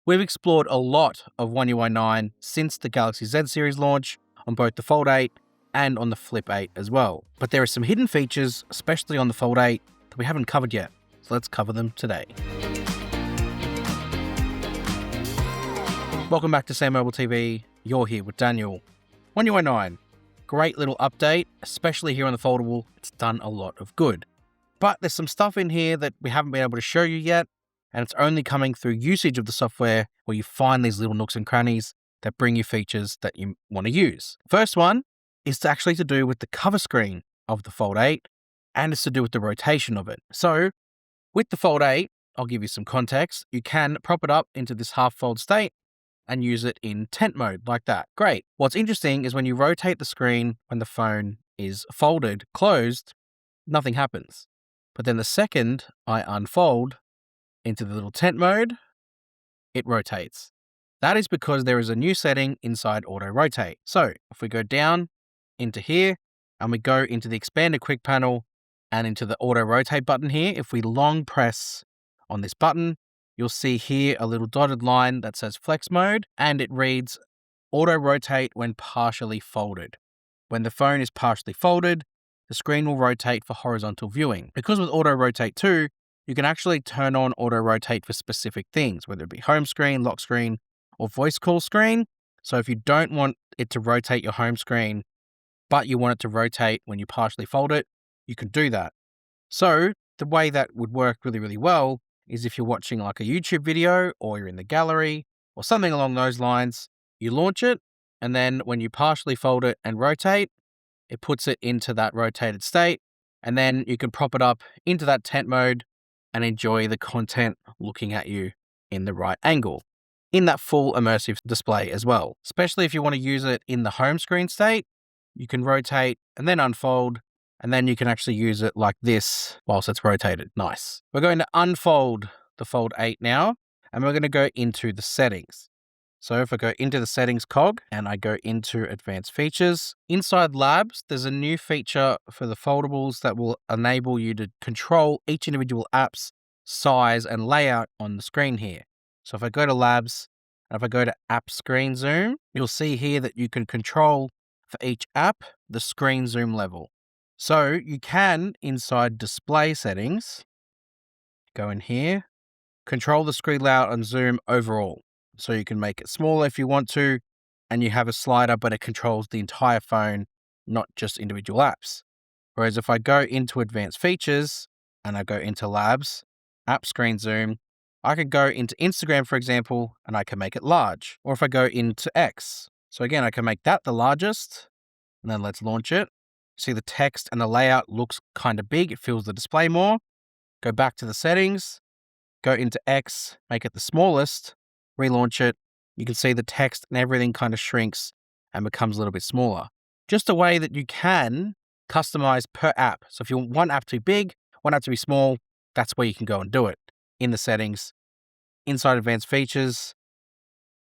We've explored a lot of One UI 9 since the Galaxy Z series launch on both the Fold 8 and on the Flip 8 as well. But there are some hidden features, especially on the Fold 8, that we haven't covered yet. So let's cover them today. Welcome back to SamMobile TV. You're here with Daniel. One UI 9. Great little update, especially here on the foldable. It's done a lot of good. But there's some stuff in here that we haven't been able to show you yet, and it's only coming through usage of the software where you find these little nooks and crannies that bring you features that you want to use. First one is actually to do with the cover screen of the Fold 8, and it's to do with the rotation of it. So with the Fold 8, I'll give you some context. You can prop it up into this half fold state and use it in tent mode like that. Great. What's interesting is when you rotate the screen when the phone is folded, closed, nothing happens. But then the second I unfold into the little tent mode, it rotates. That is because there is a new setting inside Auto Rotate. So if we go down into here and we go into the expanded quick panel and into the Auto Rotate button here, if we long press on this button, you'll see here a little dotted line that says Flex Mode, and it reads Auto Rotate when partially folded. When the phone is partially folded, the screen will rotate for horizontal viewing. Because with Auto Rotate 2, you can actually turn on Auto Rotate for specific things, whether it be home screen, lock screen, or voice call screen. So if you don't want it to rotate your home screen, but you want it to rotate when you partially fold it, you can do that. So the way that would work really, really well is if you're watching like a YouTube video or you're in the gallery or something along those lines, you launch it, and then when you partially fold it and rotate, it puts it into that rotated state, and then you can prop it up into that tent mode and enjoy the content looking at you in the right angle, in that full immersive display as well. Especially if you want to use it in the home screen state, you can rotate and then unfold, and then you can actually use it like this whilst it's rotated. Nice. We're going to unfold the Fold 8 now, and we're going to go into the settings. So if I go into the settings cog and I go into advanced features, inside labs, there's a new feature for the foldables that will enable you to control each individual app's size and layout on the screen here. So if I go to labs, and if I go to app screen zoom, you'll see here that you can control for each app the screen zoom level. So you can, inside display settings, go in here, control the screen layout and zoom overall. So you can make it smaller if you want to, and you have a slider, but it controls the entire phone, not just individual apps. Whereas if I go into advanced features and I go into labs, app screen zoom, I could go into Instagram, for example, and I can make it large. Or if I go into X, so again, I can make that the largest, and then let's launch it. See the text and the layout looks kind of big. It fills the display more. Go back to the settings, go into X, make it the smallest, relaunch it. You can see the text and everything kind of shrinks and becomes a little bit smaller. Just a way that you can customize per app. So if you want one app to be big, one app to be small, that's where you can go and do it. In the settings, inside advanced features,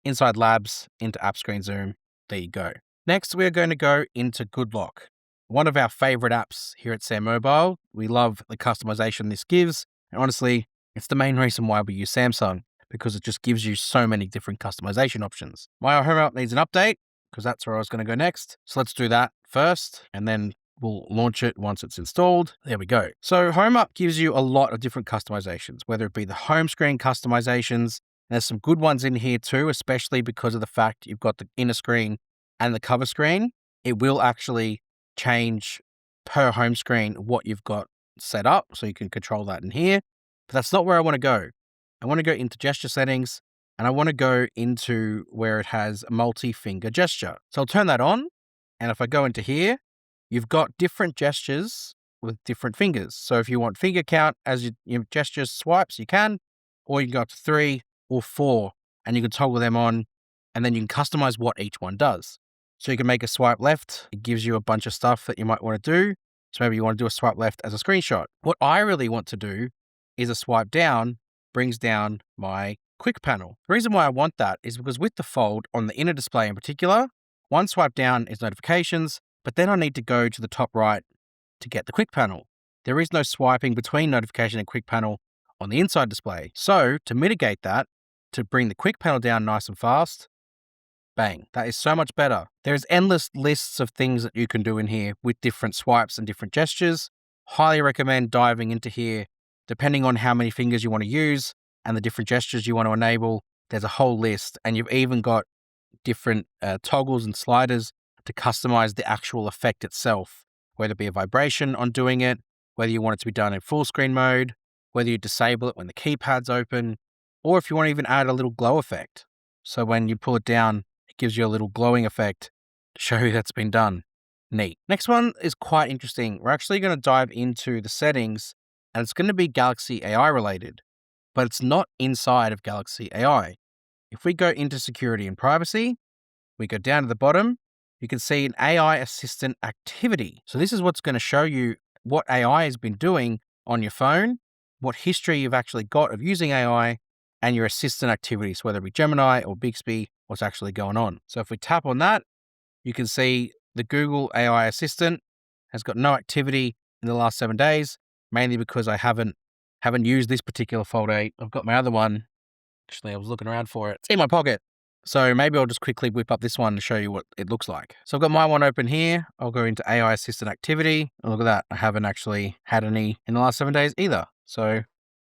inside labs, into app screen zoom. There you go. Next, we're going to go into Good Lock. One of our favorite apps here at SamMobile. We love the customization this gives. And honestly, it's the main reason why we use Samsung, because it just gives you so many different customization options. My home app needs an update because that's where I was going to go next. So let's do that first, and then we'll launch it once it's installed. There we go. So home app gives you a lot of different customizations, whether it be the home screen customizations. There's some good ones in here too, especially because of the fact you've got the inner screen and the cover screen. It will actually change per home screen what you've got set up, so you can control that in here. But that's not where I want to go. I want to go into gesture settings, and I want to go into where it has multi-finger gesture. So I'll turn that on, and if I go into here, you've got different gestures with different fingers. So if you want finger count as your gesture swipes, you can, or you can go up to 3 or 4, and you can toggle them on, and then you can customize what each one does. So you can make a swipe left. It gives you a bunch of stuff that you might want to do. So maybe you want to do a swipe left as a screenshot. What I really want to do is a swipe down brings down my quick panel. The reason why I want that is because with the Fold, on the inner display in particular, one swipe down is notifications, but then I need to go to the top right to get the quick panel. There is no swiping between notification and quick panel on the inside display. So to mitigate that, to bring the quick panel down nice and fast, bang, that is so much better. There's endless lists of things that you can do in here with different swipes and different gestures. Highly recommend diving into here, depending on how many fingers you want to use and the different gestures you want to enable. There's a whole list, and you've even got different toggles and sliders to customize the actual effect itself, whether it be a vibration on doing it, whether you want it to be done in full screen mode, whether you disable it when the keypad's open, or if you want to even add a little glow effect. So when you pull it down, it gives you a little glowing effect to show you that's been done. Neat. Next one is quite interesting. We're actually going to dive into the settings, and it's going to be Galaxy AI related, but it's not inside of Galaxy AI. If we go into security and privacy, we go down to the bottom, you can see an AI assistant activity. So this is what's going to show you what AI has been doing on your phone, what history you've actually got of using AI, and your assistant activities, whether it be Gemini or Bixby, what's actually going on. So if we tap on that, you can see the Google AI Assistant has got no activity in the last 7 days, mainly because I haven't used this particular Fold 8. I've got my other one. Actually, I was looking around for it. It's in my pocket. So maybe I'll just quickly whip up this one to show you what it looks like. So I've got my one open here. I'll go into AI Assistant Activity. And look at that. I haven't actually had any in the last 7 days either. So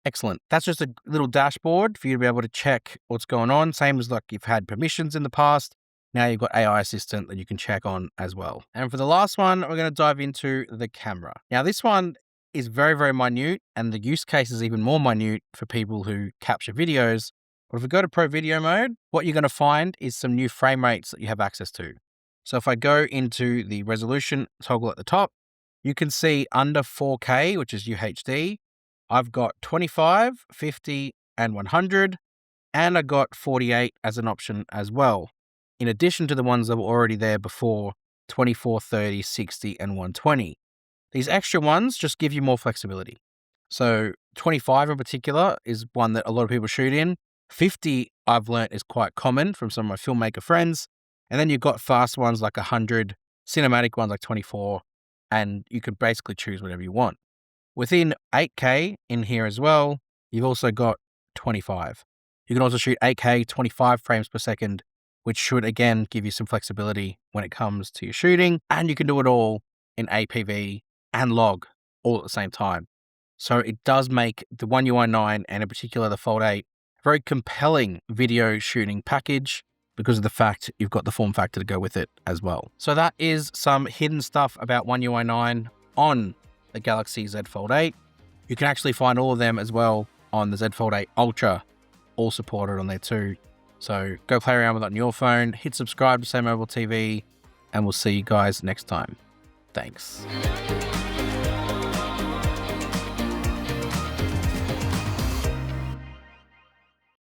excellent. That's just a little dashboard for you to be able to check what's going on. Same as like you've had permissions in the past. Now you've got AI Assistant that you can check on as well. And for the last one, we're going to dive into the camera. Now this one is very, very minute, and the use case is even more minute for people who capture videos. But if we go to Pro Video mode, what you're going to find is some new frame rates that you have access to. So if I go into the resolution toggle at the top, you can see under 4K, which is UHD, I've got 25, 50, and 100, and I got 48 as an option as well, in addition to the ones that were already there before, 24, 30, 60, and 120. These extra ones just give you more flexibility. So 25 in particular is one that a lot of people shoot in. 50, I've learnt, is quite common from some of my filmmaker friends. And then you've got fast ones like 100, cinematic ones like 24, and you can basically choose whatever you want. Within 8K in here as well, you've also got 25. You can also shoot 8K, 25 frames per second, which should again give you some flexibility when it comes to your shooting. And you can do it all in APV and log all at the same time. So it does make the One UI 9 and in particular the Fold 8 a very compelling video shooting package because of the fact you've got the form factor to go with it as well. So that is some hidden stuff about One UI 9 on the Galaxy Z Fold 8. You can actually find all of them as well on the Z Fold 8 Ultra, all supported on there too. So go play around with it on your phone, hit subscribe to SamMobile TV, and we'll see you guys next time. Thanks.